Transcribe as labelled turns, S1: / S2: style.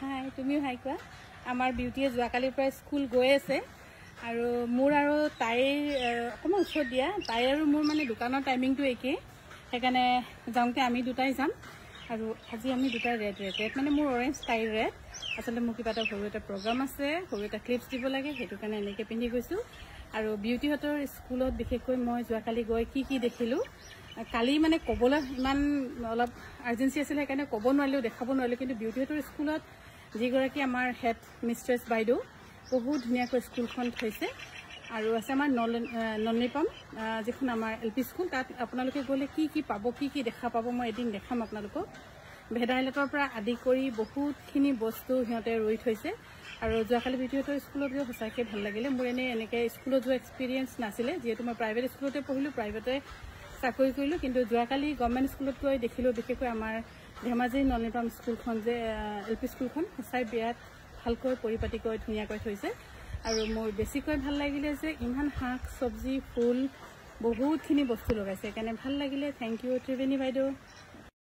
S1: হাই তুমিও হাই কোৱা আমাৰ বিউটিয়ে যোৱাকালিৰ পৰা স্কুল গৈ আছে আৰু মোৰ আৰু তাইৰ অকণমান ওচৰত দিয়া তাই আৰু মোৰ মানে দোকানৰ টাইমিংটো একেই সেইকাৰণে যাওঁতে আমি দুটাই যাম আৰু আজি আমি দুটাই ৰেড মানে মোৰ অৰেঞ্জ তাইৰ ৰেড আচলতে মোৰ কিবা এটা সৰু এটা প্ৰগ্ৰাম আছে সৰু এটা ক্লিপছ দিব লাগে সেইটো কাৰণে এনেকৈ পিন্ধি গৈছোঁ আৰু বিউটিহঁতৰ স্কুলত বিশেষকৈ মই যোৱাকালি গৈ কি দেখিলোঁ কালি মানে ক'বলৈ ইমান অলপ আৰ্জেঞ্চি আছিলে সেইকাৰণে ক'ব নোৱাৰিলোঁ দেখাব নোৱাৰিলোঁ কিন্তু বিউটিহঁতৰ স্কুলত যিগৰাকী আমাৰ হেড মিষ্ট্ৰেছ বাইদেউ বহুত ধুনীয়াকৈ স্কুলখন থৈছে আৰু আছে আমাৰ নলনিপাম যিখন আমাৰ LP স্কুল তাত আপোনালোকে গ'লে কি পাব কি দেখা পাব মই এদিন দেখাম আপোনালোকক ভেদাইলতৰ পৰা আদি কৰি বহুতখিনি বস্তু সিহঁতে ৰুই থৈছে আৰু যোৱাকালি বিউটিহঁতৰ স্কুলত গৈ সঁচাকৈ ভাল লাগিলে মোৰ এনেকৈ স্কুলত যোৱা এক্সপিৰিয়েঞ্চ নাছিলে যিহেতু মই প্ৰাইভেট স্কুলতে পঢ়িলোঁ প্ৰাইভেটে চাকৰি কৰিলোঁ কিন্তু যোৱাকালি গভৰ্ণমেণ্ট স্কুলত গৈ দেখিলোঁ বিশেষকৈ আমাৰ ধেমাজিৰ নলনিপাম স্কুলখন যে LP স্কুলখন সঁচাই বিৰাট ভালকৈ পৰিপাটিকৈ ধুনীয়াকৈ থৈছে আৰু মোৰ বেছিকৈ ভাল লাগিলে যে ইমান শাক চব্জি ফুল বহুতখিনি বস্তু লগাইছে সেইকাৰণে ভাল লাগিলে থেংক ইউ ত্ৰিবেণী বাইদেউ